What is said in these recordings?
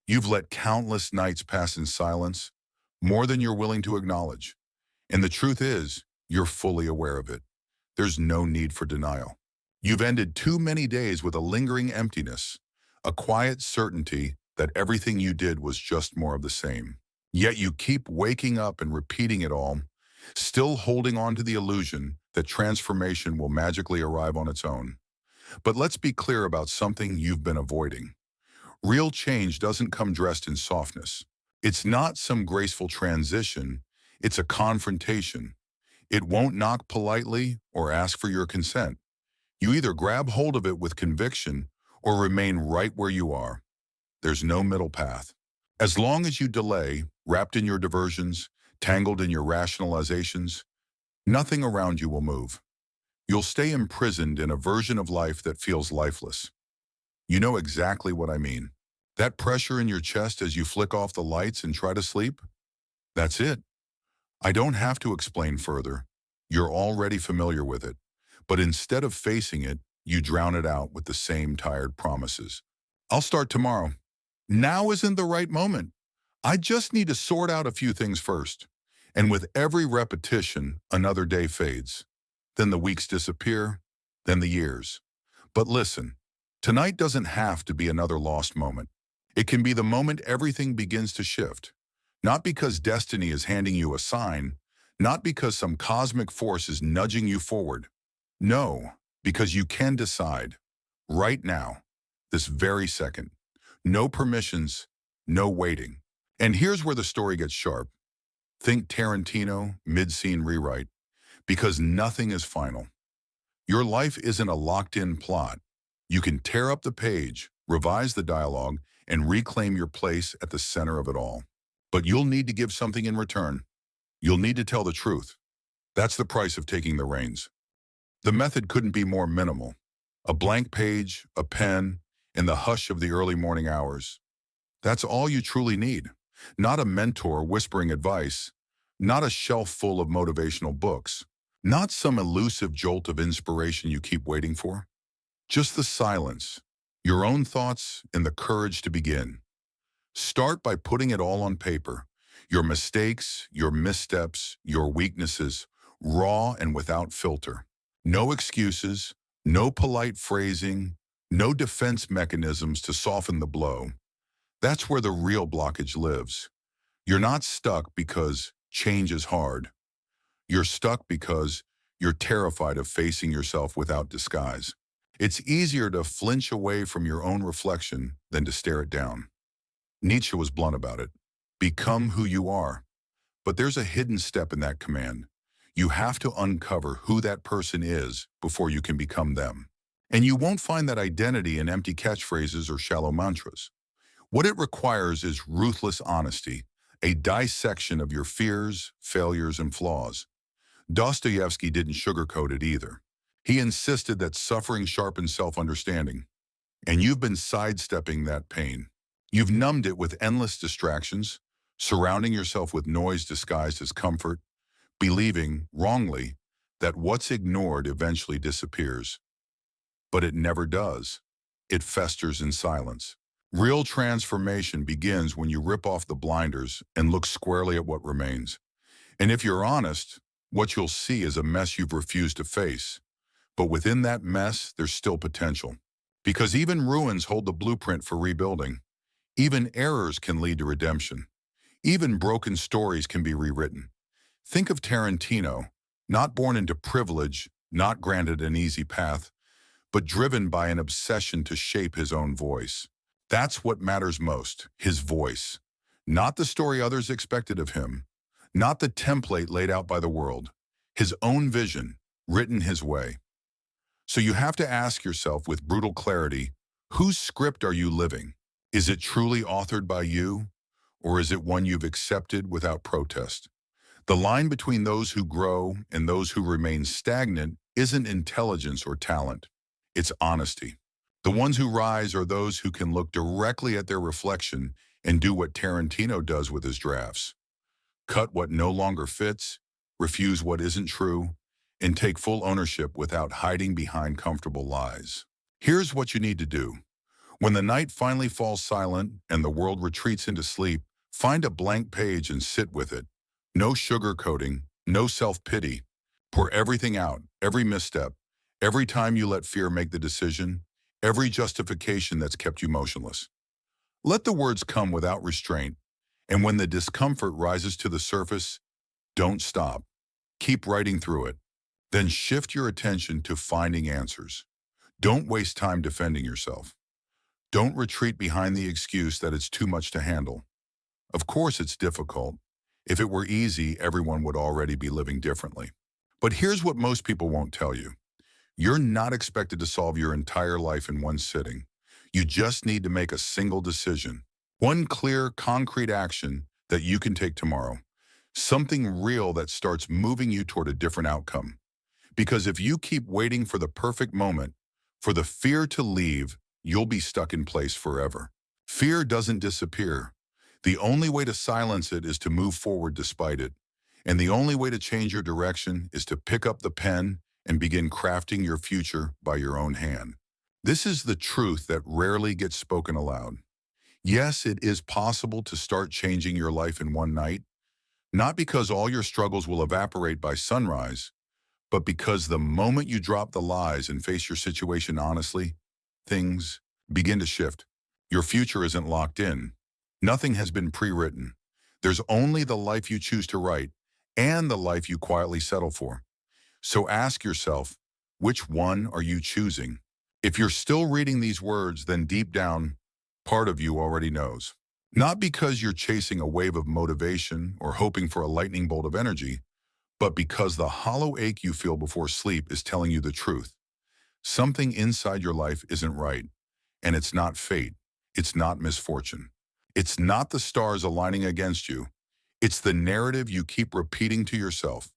You've let countless nights pass in silence, more than you're willing to acknowledge. And the truth is, you're fully aware of it. There's no need for denial. You've ended too many days with a lingering emptiness, a quiet certainty that everything you did was just more of the same. Yet you keep waking up and repeating it all, still holding on to the illusion that transformation will magically arrive on its own. But let's be clear about something you've been avoiding. Real change doesn't come dressed in softness. It's not some graceful transition, it's a confrontation. It won't knock politely or ask for your consent. You either grab hold of it with conviction or remain right where you are. There's no middle path. As long as you delay, wrapped in your diversions, tangled in your rationalizations, nothing around you will move. You'll stay imprisoned in a version of life that feels lifeless. You know exactly what I mean. That pressure in your chest as you flick off the lights and try to sleep? That's it. I don't have to explain further. You're already familiar with it. But instead of facing it, you drown it out with the same tired promises. I'll start tomorrow. Now isn't the right moment. I just need to sort out a few things first. And with every repetition, another day fades. Then the weeks disappear, then the years. But listen, tonight doesn't have to be another lost moment. It can be the moment everything begins to shift. Not because destiny is handing you a sign, not because some cosmic force is nudging you forward. No, because you can decide, right now, this very second. No permissions, no waiting. And here's where the story gets sharp. Think Tarantino, mid-scene rewrite, because nothing is final. Your life isn't a locked-in plot. You can tear up the page, revise the dialogue, and reclaim your place at the center of it all. But you'll need to give something in return. You'll need to tell the truth. That's the price of taking the reins. The method couldn't be more minimal. A blank page, a pen, and the hush of the early morning hours. That's all you truly need. Not a mentor whispering advice, not a shelf full of motivational books, not some elusive jolt of inspiration you keep waiting for. Just the silence, your own thoughts, and the courage to begin. Start by putting it all on paper. Your mistakes, your missteps, your weaknesses, raw and without filter. No excuses, no polite phrasing, no defense mechanisms to soften the blow. That's where the real blockage lives. You're not stuck because change is hard. You're stuck because you're terrified of facing yourself without disguise. It's easier to flinch away from your own reflection than to stare it down. Nietzsche was blunt about it. Become who you are. But there's a hidden step in that command. You have to uncover who that person is before you can become them. And you won't find that identity in empty catchphrases or shallow mantras. What it requires is ruthless honesty, a dissection of your fears, failures, and flaws. Dostoevsky didn't sugarcoat it either. He insisted that suffering sharpens self-understanding. And you've been sidestepping that pain. You've numbed it with endless distractions, surrounding yourself with noise disguised as comfort, believing, wrongly, that what's ignored eventually disappears. But it never does. It festers in silence. Real transformation begins when you rip off the blinders and look squarely at what remains. And if you're honest, what you'll see is a mess you've refused to face. But within that mess, there's still potential. Because even ruins hold the blueprint for rebuilding. Even errors can lead to redemption. Even broken stories can be rewritten. Think of Tarantino, not born into privilege, not granted an easy path, but driven by an obsession to shape his own voice. That's what matters most, his voice. Not the story others expected of him, not the template laid out by the world. His own vision, written his way. So you have to ask yourself with brutal clarity, whose script are you living? Is it truly authored by you, or is it one you've accepted without protest? The line between those who grow and those who remain stagnant isn't intelligence or talent. It's honesty. The ones who rise are those who can look directly at their reflection and do what Tarantino does with his drafts. Cut what no longer fits, refuse what isn't true, and take full ownership without hiding behind comfortable lies. Here's what you need to do. When the night finally falls silent and the world retreats into sleep, find a blank page and sit with it. No sugarcoating, no self-pity. Pour everything out, every misstep, every time you let fear make the decision, every justification that's kept you motionless. Let the words come without restraint, and when the discomfort rises to the surface, don't stop. Keep writing through it. Then shift your attention to finding answers. Don't waste time defending yourself. Don't retreat behind the excuse that it's too much to handle. Of course it's difficult. If it were easy, everyone would already be living differently. But here's what most people won't tell you. You're not expected to solve your entire life in one sitting. You just need to make a single decision. One clear, concrete action that you can take tomorrow. Something real that starts moving you toward a different outcome. Because if you keep waiting for the perfect moment, for the fear to leave, you'll be stuck in place forever. Fear doesn't disappear. The only way to silence it is to move forward despite it. And the only way to change your direction is to pick up the pen and begin crafting your future by your own hand. This is the truth that rarely gets spoken aloud. Yes, it is possible to start changing your life in one night, not because all your struggles will evaporate by sunrise, but because the moment you drop the lies and face your situation honestly, things begin to shift. Your future isn't locked in. Nothing has been pre-written. There's only the life you choose to write and the life you quietly settle for. So ask yourself, which one are you choosing? If you're still reading these words, then deep down, part of you already knows. Not because you're chasing a wave of motivation or hoping for a lightning bolt of energy, but because the hollow ache you feel before sleep is telling you the truth. Something inside your life isn't right, and it's not fate. It's not misfortune. It's not the stars aligning against you. It's the narrative you keep repeating to yourself.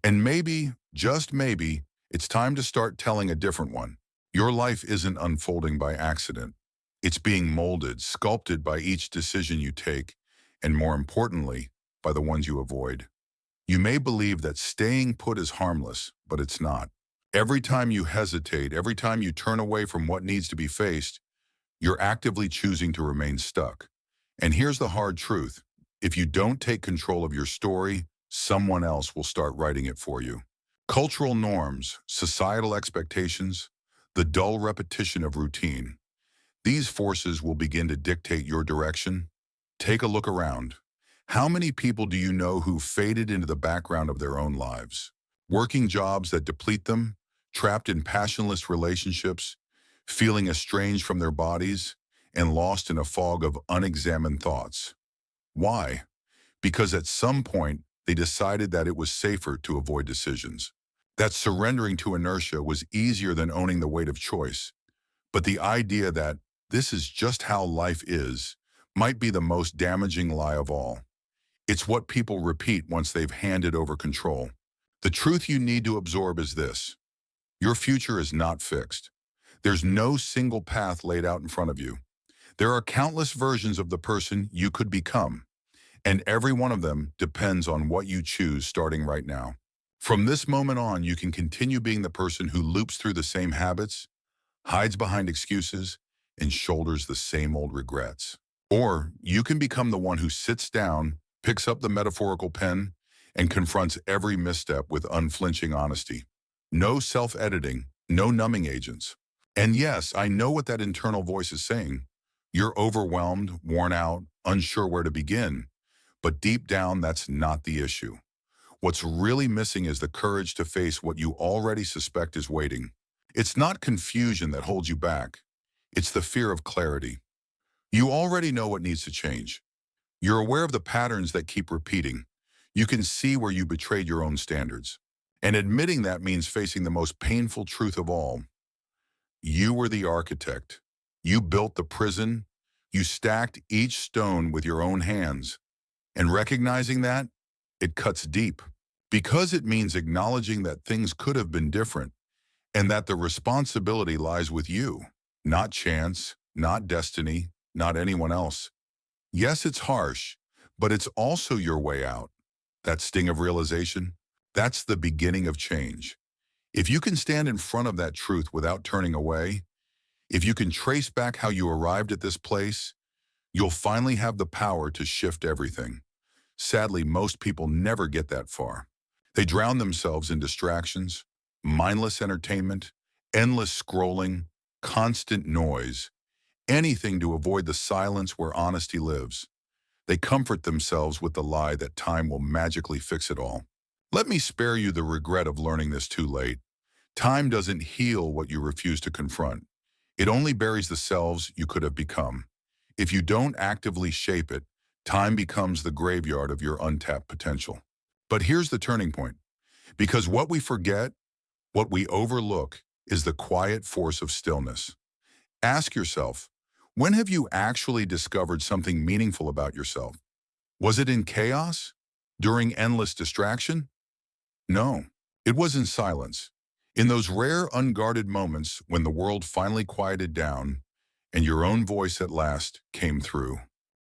And maybe, just maybe, it's time to start telling a different one. Your life isn't unfolding by accident. It's being molded, sculpted by each decision you take, and more importantly, by the ones you avoid. You may believe that staying put is harmless, but it's not. Every time you hesitate, every time you turn away from what needs to be faced, you're actively choosing to remain stuck. And here's the hard truth. If you don't take control of your story, someone else will start writing it for you. Cultural norms, societal expectations, the dull repetition of routine. These forces will begin to dictate your direction. Take a look around. How many people do you know who faded into the background of their own lives? Working jobs that deplete them, trapped in passionless relationships, feeling estranged from their bodies, and lost in a fog of unexamined thoughts. Why? Because at some point, they decided that it was safer to avoid decisions. That surrendering to inertia was easier than owning the weight of choice. But the idea that this is just how life is might be the most damaging lie of all. It's what people repeat once they've handed over control. The truth you need to absorb is this. Your future is not fixed. There's no single path laid out in front of you. There are countless versions of the person you could become, and every one of them depends on what you choose starting right now. From this moment on, you can continue being the person who loops through the same habits, hides behind excuses, and shoulders the same old regrets. Or you can become the one who sits down, picks up the metaphorical pen, and confronts every misstep with unflinching honesty. No self-editing, no numbing agents. And yes, I know what that internal voice is saying. You're overwhelmed, worn out, unsure where to begin. But deep down, that's not the issue. What's really missing is the courage to face what you already suspect is waiting. It's not confusion that holds you back. It's the fear of clarity. You already know what needs to change. You're aware of the patterns that keep repeating. You can see where you betrayed your own standards. And admitting that means facing the most painful truth of all. You were the architect. You built the prison. You stacked each stone with your own hands. And recognizing that, it cuts deep. Because it means acknowledging that things could have been different and that the responsibility lies with you, not chance, not destiny, not anyone else. Yes, it's harsh, but it's also your way out. That sting of realization, that's the beginning of change. If you can stand in front of that truth without turning away, If you can trace back how you arrived at this place, you'll finally have the power to shift everything. Sadly, most people never get that far. They drown themselves in distractions, mindless entertainment, endless scrolling, constant noise, anything to avoid the silence where honesty lives. They comfort themselves with the lie that time will magically fix it all. Let me spare you the regret of learning this too late. Time doesn't heal what you refuse to confront. It only buries the selves you could have become. If you don't actively shape it, time becomes the graveyard of your untapped potential. But here's the turning point. Because what we forget, what we overlook, is the quiet force of stillness. Ask yourself, when have you actually discovered something meaningful about yourself? Was it in chaos? During endless distraction? No, it was in silence. In those rare, unguarded moments when the world finally quieted down and your own voice at last came through.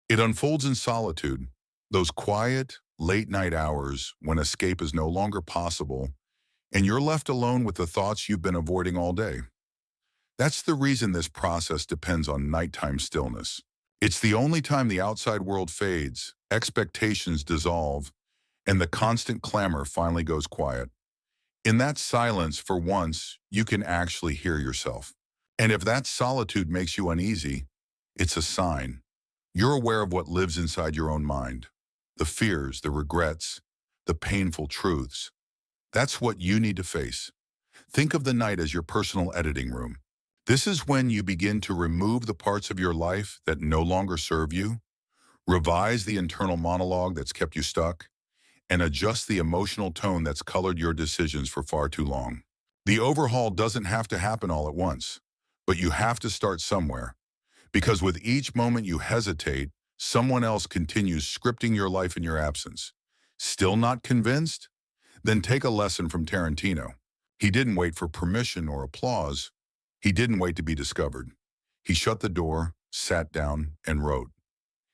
It unfolds in solitude, those quiet, late-night hours when escape is no longer possible and you're left alone with the thoughts you've been avoiding all day. That's the reason this process depends on nighttime stillness. It's the only time the outside world fades, expectations dissolve, and the constant clamor finally goes quiet. In that silence, for once, you can actually hear yourself. And if that solitude makes you uneasy, it's a sign. You're aware of what lives inside your own mind. The fears, the regrets, the painful truths. That's what you need to face. Think of the night as your personal editing room. This is when you begin to remove the parts of your life that no longer serve you, revise the internal monologue that's kept you stuck, and adjust the emotional tone that's colored your decisions for far too long. The overhaul doesn't have to happen all at once, but you have to start somewhere. Because with each moment you hesitate, someone else continues scripting your life in your absence. Still not convinced? Then take a lesson from Tarantino. He didn't wait for permission or applause. He didn't wait to be discovered. He shut the door, sat down, and wrote.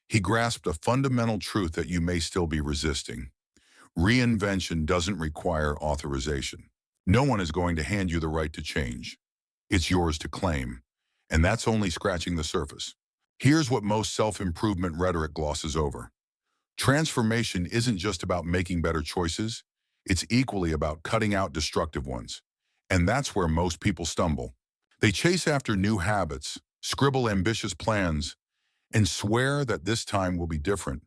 He grasped a fundamental truth that you may still be resisting. Reinvention doesn't require authorization. No one is going to hand you the right to change. It's yours to claim. And that's only scratching the surface. Here's what most self-improvement rhetoric glosses over. Transformation isn't just about making better choices. It's equally about cutting out destructive ones. And that's where most people stumble. They chase after new habits, scribble ambitious plans, and swear that this time will be different.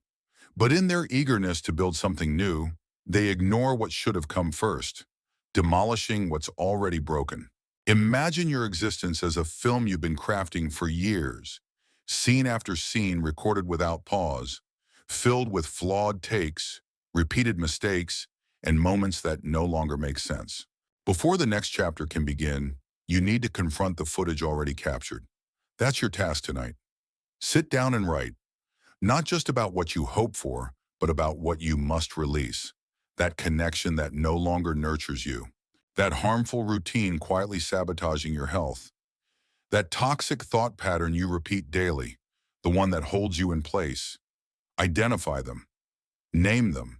But in their eagerness to build something new, they ignore what should have come first, demolishing what's already broken. Imagine your existence as a film you've been crafting for years, scene after scene recorded without pause, filled with flawed takes, repeated mistakes, and moments that no longer make sense. Before the next chapter can begin, you need to confront the footage already captured. That's your task tonight. Sit down and write, not just about what you hope for, but about what you must release. That connection that no longer nurtures you. That harmful routine quietly sabotaging your health. That toxic thought pattern you repeat daily, the one that holds you in place. Identify them, name them,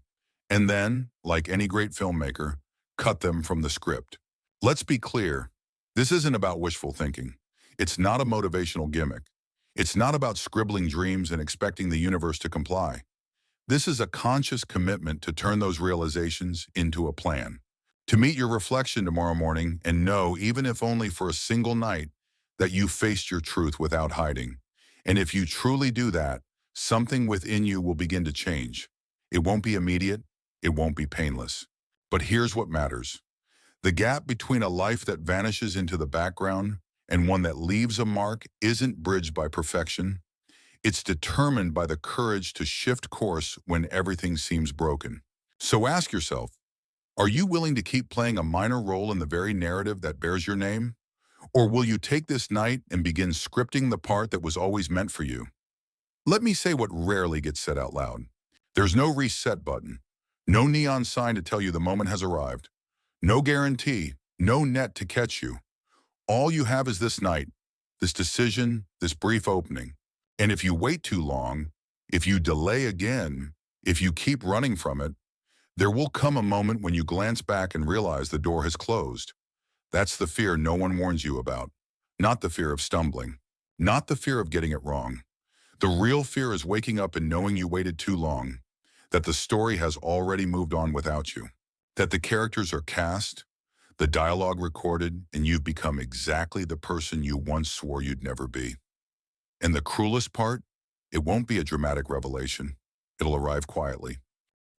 and then, like any great filmmaker, cut them from the script. Let's be clear, this isn't about wishful thinking. It's not a motivational gimmick. It's not about scribbling dreams and expecting the universe to comply. This is a conscious commitment to turn those realizations into a plan. To meet your reflection tomorrow morning and know, even if only for a single night, that you faced your truth without hiding. And if you truly do that, something within you will begin to change. It won't be immediate, it won't be painless. But here's what matters. The gap between a life that vanishes into the background and one that leaves a mark isn't bridged by perfection. It's determined by the courage to shift course when everything seems broken. So ask yourself, are you willing to keep playing a minor role in the very narrative that bears your name? Or will you take this night and begin scripting the part that was always meant for you? Let me say what rarely gets said out loud. There's no reset button, no neon sign to tell you the moment has arrived, no guarantee, no net to catch you. All you have is this night, this decision, this brief opening. And if you wait too long, if you delay again, if you keep running from it, there will come a moment when you glance back and realize the door has closed. That's the fear no one warns you about. not the fear of stumbling, not the fear of getting it wrong. The real fear is waking up and knowing you waited too long, that the story has already moved on without you, that the characters are cast, the dialogue recorded, and you've become exactly the person you once swore you'd never be. And the cruelest part, it won't be a dramatic revelation. It'll arrive quietly.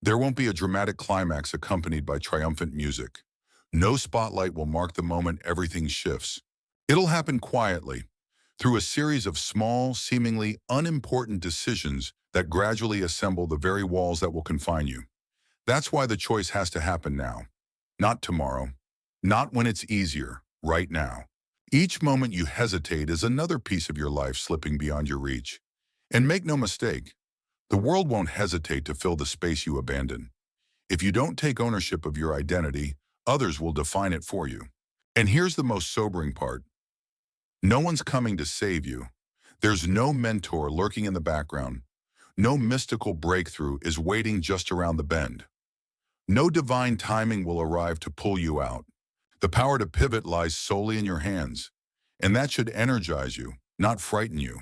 There won't be a dramatic climax accompanied by triumphant music. No spotlight will mark the moment everything shifts. It'll happen quietly, through a series of small, seemingly unimportant decisions that gradually assemble the very walls that will confine you. That's why the choice has to happen now, not tomorrow, not when it's easier, right now. Each moment you hesitate is another piece of your life slipping beyond your reach. And make no mistake, the world won't hesitate to fill the space you abandon. If you don't take ownership of your identity, others will define it for you. And here's the most sobering part. No one's coming to save you. There's no mentor lurking in the background. No mystical breakthrough is waiting just around the bend. No divine timing will arrive to pull you out. The power to pivot lies solely in your hands. And that should energize you, not frighten you.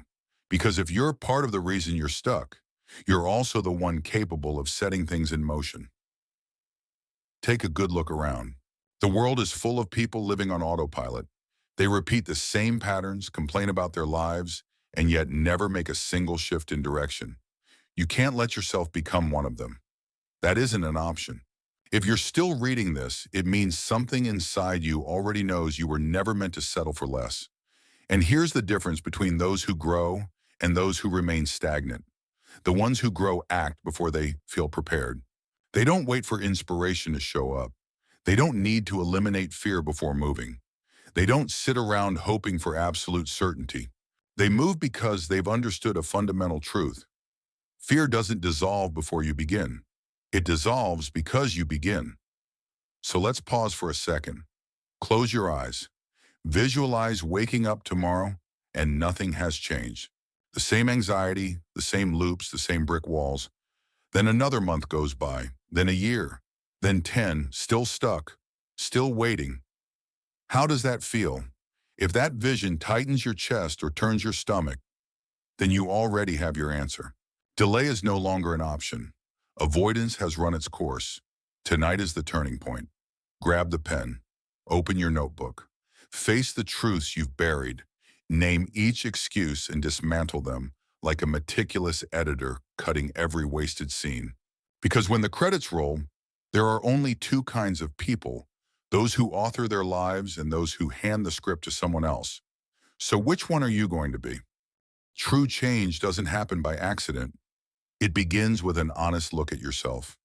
Because if you're part of the reason you're stuck, you're also the one capable of setting things in motion. Take a good look around. The world is full of people living on autopilot. They repeat the same patterns, complain about their lives, and yet never make a single shift in direction. You can't let yourself become one of them. That isn't an option. If you're still reading this, it means something inside you already knows you were never meant to settle for less. And here's the difference between those who grow and those who remain stagnant. The ones who grow act before they feel prepared. They don't wait for inspiration to show up. They don't need to eliminate fear before moving. They don't sit around hoping for absolute certainty. They move because they've understood a fundamental truth. Fear doesn't dissolve before you begin. It dissolves because you begin. So let's pause for a second. Close your eyes. Visualize waking up tomorrow and nothing has changed. The same anxiety, the same loops, the same brick walls. Then another month goes by, then a year, then 10, still stuck, still waiting. How does that feel? If that vision tightens your chest or turns your stomach, then you already have your answer. Delay is no longer an option. Avoidance has run its course. Tonight is the turning point. Grab the pen. Open your notebook. Face the truths you've buried. Name each excuse and dismantle them like a meticulous editor cutting every wasted scene. Because when the credits roll, there are only two kinds of people, those who author their lives and those who hand the script to someone else. So which one are you going to be? True change doesn't happen by accident. It begins with an honest look at yourself.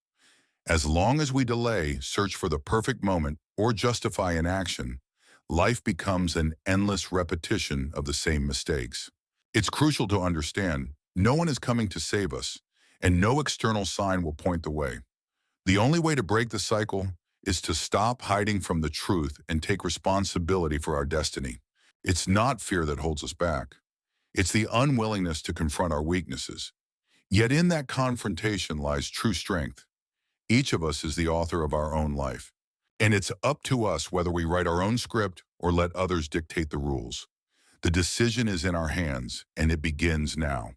As long as we delay, search for the perfect moment, or justify inaction, life becomes an endless repetition of the same mistakes. It's crucial to understand, no one is coming to save us, and no external sign will point the way. The only way to break the cycle is to stop hiding from the truth and take responsibility for our destiny. It's not fear that holds us back. It's the unwillingness to confront our weaknesses. Yet in that confrontation lies true strength. Each of us is the author of our own life. And it's up to us whether we write our own script or let others dictate the rules. The decision is in our hands, and it begins now.